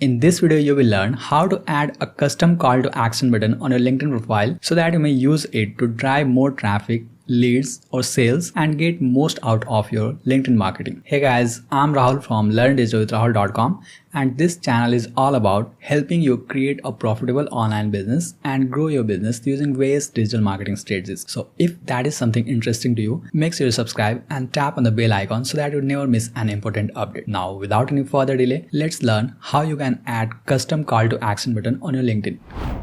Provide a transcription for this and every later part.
In this video, you will learn how to add a custom call to action button on your LinkedIn profile so that you may use it to drive more traffic, leads or sales and get most out of your LinkedIn marketing. Hey guys, I'm Rahul from learndigitalwithrahul.com and this channel is all about helping you create a profitable online business and grow your business using various digital marketing strategies. So if that is something interesting to you, make sure you subscribe and tap on the bell icon so that you never miss an important update. Now without any further delay, let's learn how you can add custom call to action button on your LinkedIn.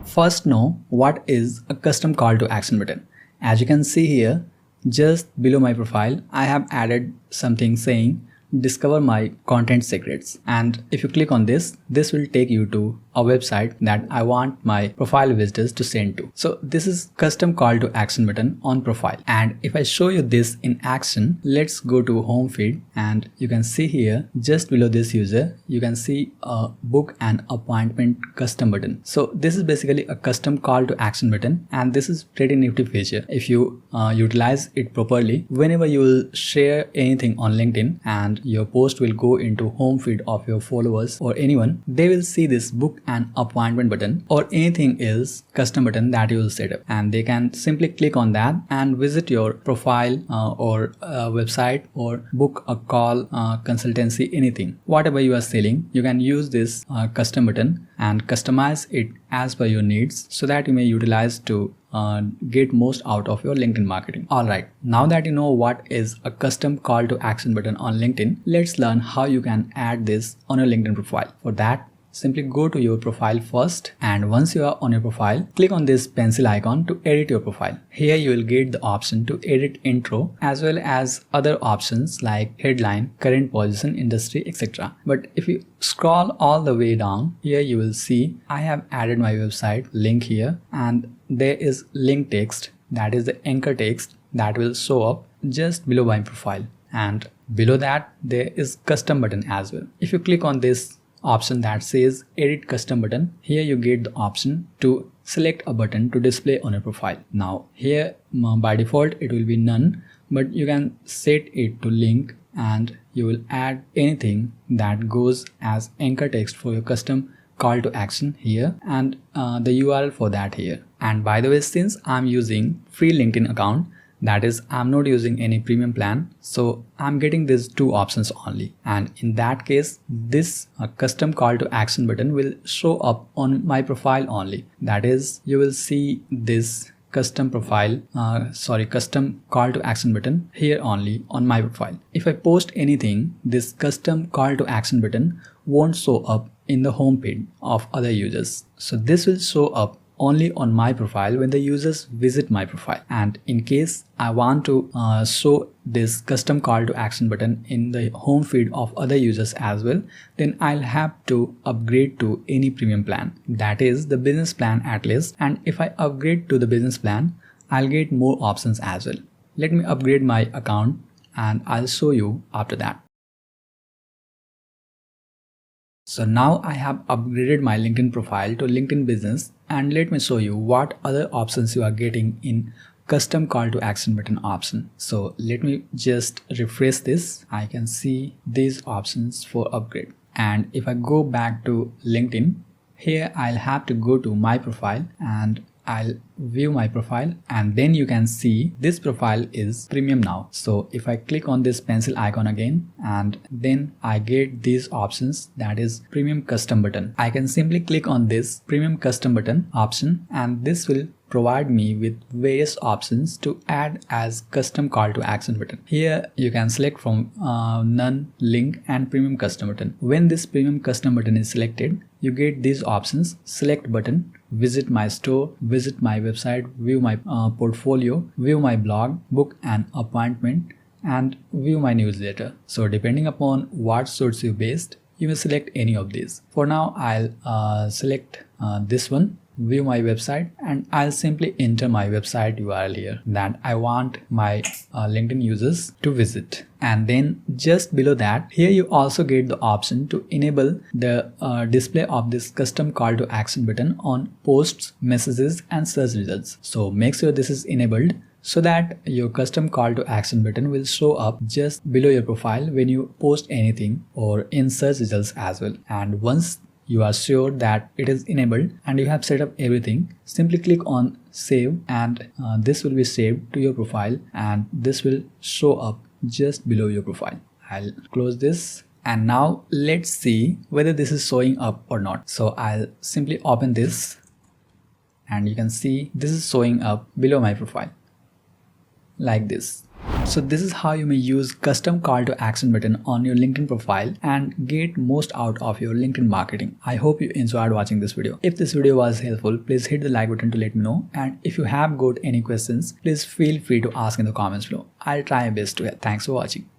First, know what is a custom call to action button. As you can see here, just below my profile, I have added something saying discover my content secrets, and if you click on this will take you to a website that I want my profile visitors to send to. So this is custom call to action button on profile, and if I show you this in action, let's go to home feed and you can see here just below this user you can see a book an appointment custom button. So this is basically a custom call to action button and this is pretty nifty feature. If you utilize it properly, whenever you will share anything on LinkedIn and your post will go into home feed of your followers or anyone, they will see this book an appointment button or anything else custom button that you will set up, and they can simply click on that and visit your profile or website or book a call, consultancy, anything, whatever you are selling. You can use this custom button and customize it as per your needs so that you may utilize to get most out of your LinkedIn marketing. Alright, now that you know what is a custom call to action button on LinkedIn, let's learn how you can add this on your LinkedIn profile. For that, simply go to your profile first, and once you are on your profile, click on this pencil icon to edit your profile. Here you will get the option to edit intro as well as other options like headline, current position, industry, etc. But if you scroll all the way down, here you will see I have added my website link here, and there is link text, that is the anchor text that will show up just below my profile, and below that there is custom button as well. If you click on this option that says edit custom button, here you get the option to select a button to display on your profile. Now here by default it will be none, but you can set it to link and you will add anything that goes as anchor text for your custom call to action here, and the URL for that here. And by the way, since I'm using free LinkedIn account, that is I'm not using any premium plan, so I'm getting these two options only, and in that case this custom call to action button will show up on my profile only. That is, you will see this custom call to action button here only on my profile. If I post anything, this custom call to action button won't show up in the home page of other users. So this will show up only on my profile when the users visit my profile. And in case I want to show this custom call to action button in the home feed of other users as well, then I'll have to upgrade to any premium plan, that is the business plan at least. And if I upgrade to the business plan, I'll get more options as well. Let me upgrade my account and I'll show you after that. So now I have upgraded my LinkedIn profile to LinkedIn Business, and let me show you what other options you are getting in custom call to action button option. So let me just refresh this. I can see these options for upgrade, and if I go back to LinkedIn, here I'll have to go to my profile and I'll view my profile, and then you can see this profile is premium now. So if I click on this pencil icon again, and then I get these options, that is premium custom button. I can simply click on this premium custom button option, and this will provide me with various options to add as custom call to action button. Here you can select from none, link and premium custom button. When this premium custom button is selected, you get these options: select button, visit my store, visit my website, view my portfolio, view my blog, book an appointment, and view my newsletter. So depending upon what suits you best, you may select any of these. For now I'll select this one, view my website, and I'll simply enter my website URL here that I want my LinkedIn users to visit. And then just below that, here you also get the option to enable the display of this custom call to action button on posts, messages and search results. So make sure this is enabled so that your custom call to action button will show up just below your profile when you post anything or in search results as well. And once you are sure that it is enabled and you have set up everything, simply click on save, and this will be saved to your profile and this will show up just below your profile. I'll close this, and now let's see whether this is showing up or not. So I'll simply open this, and you can see this is showing up below my profile like this. So this is how you may use custom call to action button on your LinkedIn profile and get most out of your LinkedIn marketing. I hope you enjoyed watching this video. If this video was helpful, please hit the like button to let me know. And if you have got any questions, please feel free to ask in the comments below. I'll try my best to help. Thanks for watching.